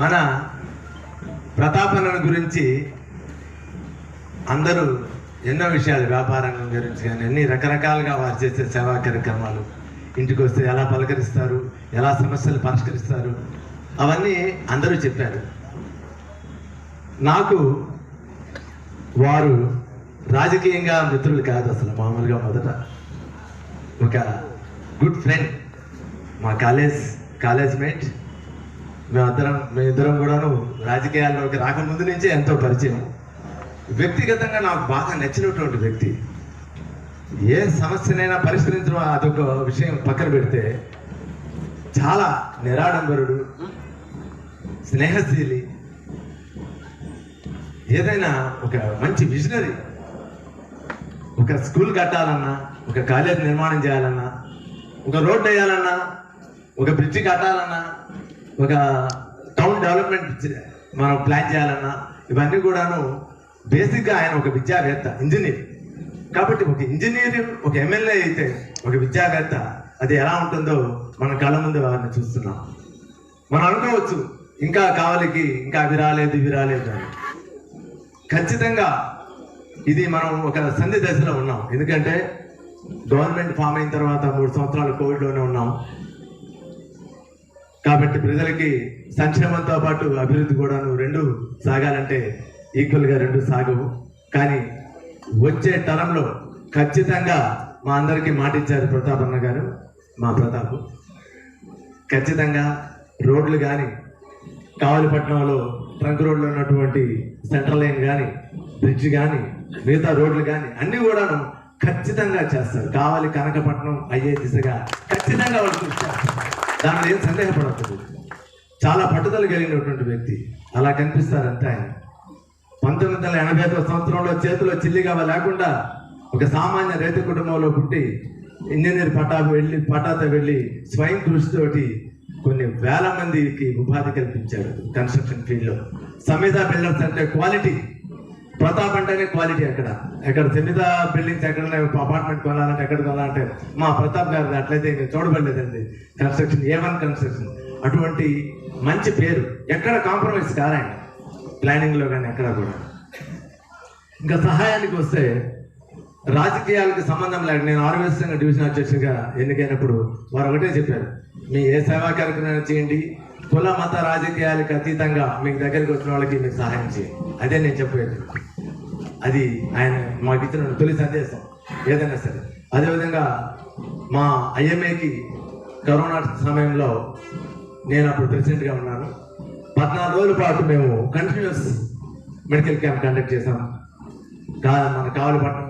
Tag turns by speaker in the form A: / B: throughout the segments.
A: మన ప్రతాపన్నను గురించి అందరూ ఎన్నో విషయాలు, వ్యాపారం గురించి కానీ అన్ని రకరకాలుగా వారు చేసే సేవా కార్యక్రమాలు, ఇంటికి వస్తే ఎలా పలకరిస్తారు, ఎలా సమస్యలు పరిష్కరిస్తారు, అవన్నీ అందరూ చెప్పారు. నాకు వారు రాజకీయంగా మిత్రులు కాదు, అసలు మామూలుగా మొదట ఒక గుడ్ ఫ్రెండ్, మా కాలేజ్ మేట్. మేమిద్దరం కూడాను రాజకీయాల్లోకి రాకముందు నుంచే ఎంతో పరిచయం. వ్యక్తిగతంగా నాకు బాగా నచ్చినటువంటి వ్యక్తి. ఏ సమస్యనైనా పరిష్కరించడం అదొక విషయం పక్కన పెడితే, చాలా నిరాడంబరుడు, స్నేహశీలి, ఏదైనా ఒక మంచి విజనరీ. ఒక స్కూల్ కట్టాలన్నా, ఒక కాలేజ్ నిర్మాణం చేయాలన్నా, ఒక రోడ్ వేయాలన్నా, ఒక బ్రిడ్జి కట్టాలన్నా, ఒక టౌన్ డెవలప్మెంట్ మనం ప్లాన్ చేయాలన్నా, ఇవన్నీ కూడాను బేసిక్గా ఆయన ఒక విద్యావేత్త, ఇంజనీర్. కాబట్టి ఒక ఇంజనీర్, ఒక ఎమ్మెల్యే అయితే ఒక విద్యావేత్త, అది ఎలా ఉంటుందో మన కళ్ళ ముందు వారిని చూస్తున్నాం. మనం అనుకోవచ్చు ఇంకా కావలికి ఇంకా అవి రాలేదు అని. ఖచ్చితంగా ఇది మనం ఒక సంధి దశలో ఉన్నాం. ఎందుకంటే గవర్నమెంట్ ఫామ్ అయిన తర్వాత 3 సంవత్సరాలు కోవిడ్లోనే ఉన్నాం. కాబట్టి ప్రజలకి సంక్షేమంతో పాటు అభివృద్ధి కూడాను రెండు సాగాలంటే ఈక్వల్గా రెండు సాగవు. కానీ వచ్చే తరంలో ఖచ్చితంగా మా అందరికీ మాటిచ్చారు ప్రతాపన్న గారు, మా ప్రతాప్. ఖచ్చితంగా రోడ్లు కానీ, కావలిపట్నంలో ట్రంక్ రోడ్లో ఉన్నటువంటి సెంట్రల్ లైన్ కానీ, బ్రిడ్జ్ కానీ, మిగతా రోడ్లు కానీ అన్నీ కూడాను ఖచ్చితంగా చేస్తారు. కావలి కనకపట్నం అయ్యే దిశగా ఖచ్చితంగా వాళ్ళు చూస్తారు. దానిలో ఏం సందేహపడద్దు. చాలా పట్టుదల కలిగినటువంటి వ్యక్తి. అలా కనిపిస్తారంతే ఆయన. 1985 సంవత్సరంలో చేతిలో చిల్లిగా లేకుండా ఒక సామాన్య రైతు కుటుంబంలో పుట్టి ఇంజనీర్ పటాతో వెళ్ళి స్వయం కృషితోటి కొన్ని వేల మందికి ఉపాధి కల్పించాడు కన్స్ట్రక్షన్ ఫీల్డ్లో. సమేత బిల్డర్స్ అంటే క్వాలిటీ, ప్రతాప్ అంటేనే క్వాలిటీ. ఎక్కడ సమేత బిల్డింగ్స్ ఎక్కడ అపార్ట్మెంట్ కొనాలంటే ఎక్కడ కొనాలంటే మా ప్రతాప్ గారు అట్లయితే చూడబడలేదండి. కన్స్ట్రక్షన్ A1 కన్స్ట్రక్షన్, అటువంటి మంచి పేరు. ఎక్కడ కాంప్రమైజ్ కారాయన ప్లానింగ్లో కానీ ఎక్కడ కూడా. ఇంకా సహాయానికి వస్తే రాజకీయాలకు సంబంధం లేక నేను ఆర్వైఎస్ డివిజన్ అధ్యక్షుడిగా ఎన్నికైనప్పుడు వారు ఒకటే చెప్పారు, మీ ఏ సేవా కార్యక్రమం చేయండి, కుల మత రాజకీయాలకు అతీతంగా మీకు దగ్గరికి వచ్చిన వాళ్ళకి మీకు సహాయం చేయండి. అదే నేను చెప్పేది. అది ఆయన మాకు ఇచ్చిన తొలి సందేశం ఏదైనా సరే. అదేవిధంగా మా IMAకి కరోనా సమయంలో నేను అప్పుడు ప్రెసిడెంట్గా ఉన్నాను. 14 రోజుల పాటు మేము కంటిన్యూస్ మెడికల్ క్యాంప్ కండక్ట్ చేశాం. మన కావలిపట్నం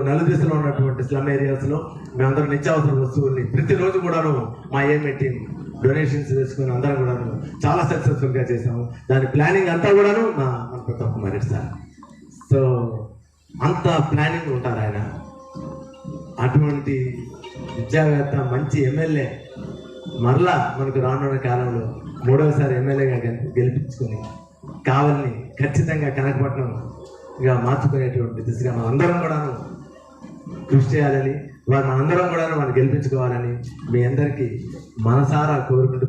A: నలుదిశలో ఉన్నటువంటి స్లమ్ ఏరియాస్లో మేమందరం నిత్యావసర వస్తువుల్ని ప్రతిరోజు కూడాను మా IMA టీం డొనేషన్స్ వేసుకుని అందరం కూడాను చాలా సక్సెస్ఫుల్గా చేసాము. దాని ప్లానింగ్ అంతా కూడాను మన ప్రతాప్ కుమార్ రెడ్డి సార్. సో అంత ప్లానింగ్ ఉంటారు ఆయన. అటువంటి విద్యావేత్త, మంచి ఎమ్మెల్యే, మరలా మనకు రానున్న కాలంలో 3వసారి ఎమ్మెల్యేగా గెలిపించుకొని కావలిని ఖచ్చితంగా కనకపట్నంగా మార్చుకునేటువంటి దిశగా మనందరం కూడాను కృషి చేయాలని, మనందరం కూడా మనం గెలిపించుకోవాలని మీ అందరికీ మనసారా కోరుకుంటూ